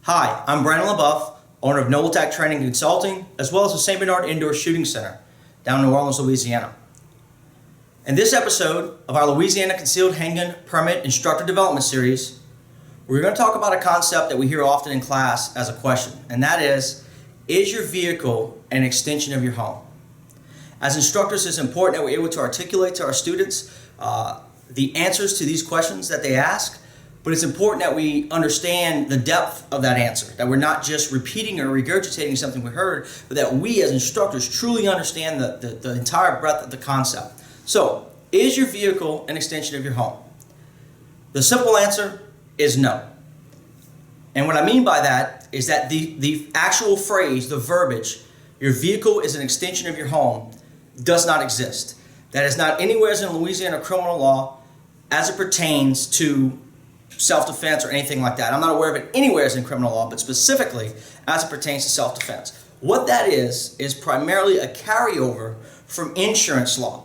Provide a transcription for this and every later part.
Hi, I'm Brandon LaBeouf, owner of NOLATAC Training and Consulting, as well as the St. Bernard Indoor Shooting Center down in New Orleans, Louisiana. In this episode of our Louisiana Concealed Handgun Permit Instructor Development Series, we're going to talk about a concept that we hear often in class as a question, and that is your vehicle an extension of your home? As instructors, it's important that we're able to articulate to our students the answers to these questions that they ask, but it's important that we understand the depth of that answer, that we're not just repeating or regurgitating something we heard, but that we as instructors truly understand the entire breadth of the concept. So, is your vehicle an extension of your home? The simple answer is no. And what I mean by that is that the actual phrase, the verbiage, your vehicle is an extension of your home, does not exist. That is not anywhere in Louisiana criminal law as it pertains to self-defense or anything like that. I'm not aware of it anywhere in criminal law, but specifically as it pertains to self-defense. What that is primarily a carryover from insurance law,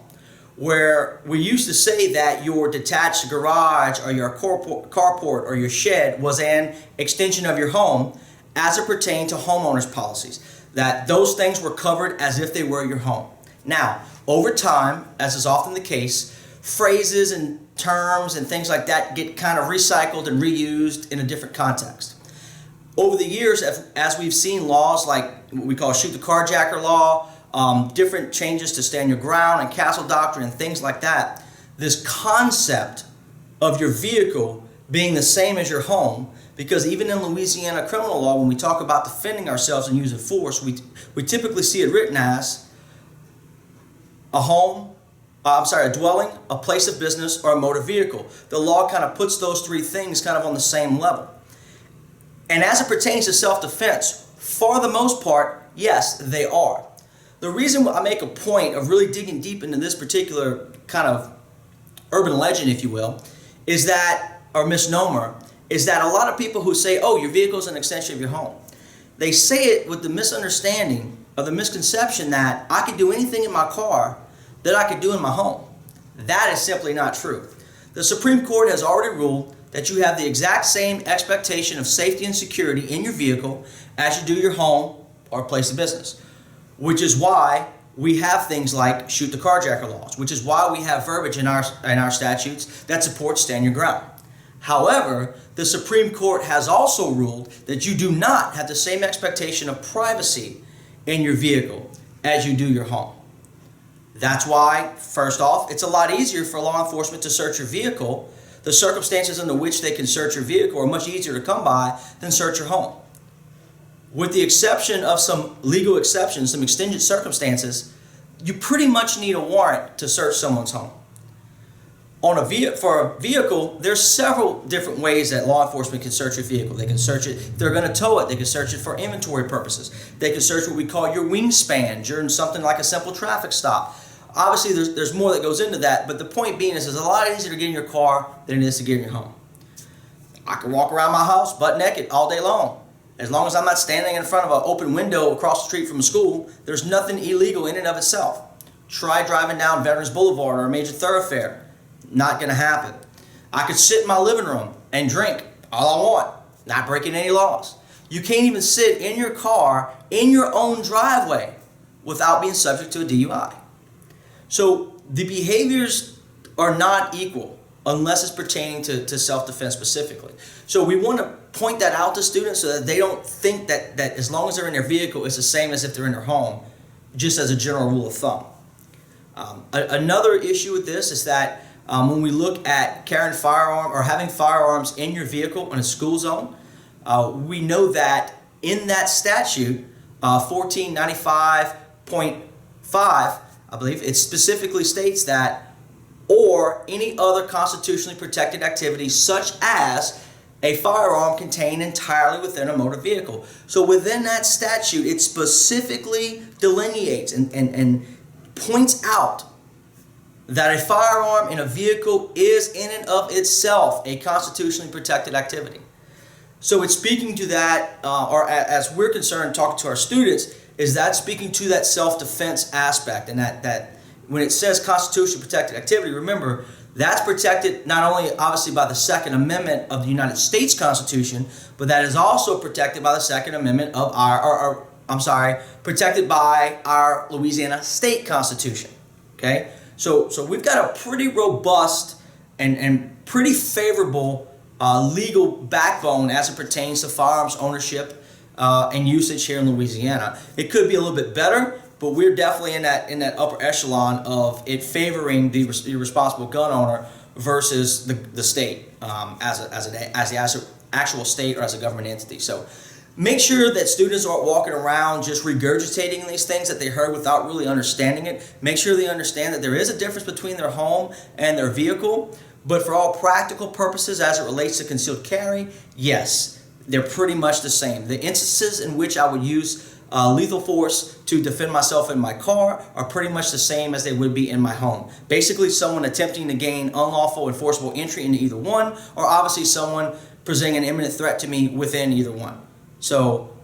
where we used to say that your detached garage or your carport or your shed was an extension of your home as it pertained to homeowners policies, that those things were covered as if they were your home. Now, over time, as is often the case, phrases and terms and things like that get kind of recycled and reused in a different context. Over the years, as we've seen laws like what we call shoot the carjacker law, different changes to stand your ground and castle doctrine and things like that, this concept of your vehicle being the same as your home, because even in Louisiana criminal law, when we talk about defending ourselves and using force, we typically see it written as a dwelling, a place of business, or a motor vehicle. The law kind of puts those three things kind of on the same level. And as it pertains to self-defense, for the most part, yes, they are. The reason I make a point of really digging deep into this particular kind of urban legend, if you will, is that, or misnomer, is that a lot of people who say, oh, your vehicle is an extension of your home, they say it with the misunderstanding of the misconception that I could do anything in my car that I could do in my home. That is simply not true. The Supreme Court has already ruled that you have the exact same expectation of safety and security in your vehicle as you do your home or place of business, which is why we have things like shoot the carjacker laws, which is why we have verbiage in our statutes that supports stand your ground. However, the Supreme Court has also ruled that you do not have the same expectation of privacy in your vehicle as you do your home. That's why, first off, it's a lot easier for law enforcement to search your vehicle. The circumstances under which they can search your vehicle are much easier to come by than search your home. With the exception of some legal exceptions, some extended circumstances, you pretty much need a warrant to search someone's home. For a vehicle, there's several different ways that law enforcement can search your vehicle. They can search it, if they're going to tow it, they can search it for inventory purposes. They can search what we call your wingspan during something like a simple traffic stop. Obviously, there's more that goes into that, but the point being is it's a lot easier to get in your car than it is to get in your home. I can walk around my house butt naked all day long. As long as I'm not standing in front of an open window across the street from a school, there's nothing illegal in and of itself. Try driving down Veterans Boulevard or a major thoroughfare. Not going to happen. I could sit in my living room and drink all I want, not breaking any laws. You can't even sit in your car in your own driveway without being subject to a DUI. So the behaviors are not equal unless it's pertaining to self-defense specifically. So we want to point that out to students so that they don't think that as long as they're in their vehicle, it's the same as if they're in their home, just as a general rule of thumb. Another issue with this is that when we look at carrying firearm or having firearms in your vehicle in a school zone, we know that in that statute, 1495.5, I believe, it specifically states that, or any other constitutionally protected activity such as a firearm contained entirely within a motor vehicle. So within that statute, it specifically delineates and points out that a firearm in a vehicle is in and of itself a constitutionally protected activity. So it's speaking to that, or as we're concerned talking to our students, is that speaking to that self-defense aspect, and that when it says constitutionally protected activity, remember That's protected not only obviously by the Second Amendment of the United States Constitution, but that is also protected by the Second Amendment of protected by our Louisiana State Constitution. Okay, so we've got a pretty robust and pretty favorable legal backbone as it pertains to firearms ownership and usage here in Louisiana. It could be a little bit better, but we're definitely in that upper echelon of it favoring the responsible gun owner versus the state as the actual state or as a government entity. So make sure that students aren't walking around just regurgitating these things that they heard without really understanding it. Make sure they understand that there is a difference between their home and their vehicle, but for all practical purposes as it relates to concealed carry, yes, they're pretty much the same. The instances in which I would use lethal force to defend myself in my car are pretty much the same as they would be in my home. Basically, someone attempting to gain unlawful enforceable entry into either one, or obviously someone presenting an imminent threat to me within either one. So,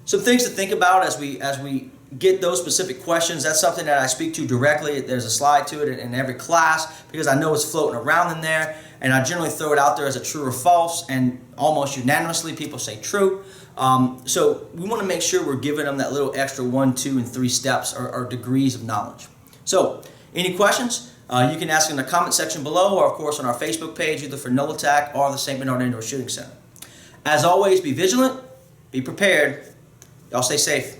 some things to think about as we get those specific questions. That's something that I speak to directly. There's a slide to it in every class because I know it's floating around in there, and I generally throw it out there as a true or false, and almost unanimously people say true. So we want to make sure we're giving them that little extra 1, 2, and 3 steps or degrees of knowledge. So, any questions? You can ask in the comment section below, or of course on our Facebook page, either for NOLATAC or the St. Bernard Indoor Shooting Center. As always, be vigilant, be prepared. Y'all stay safe.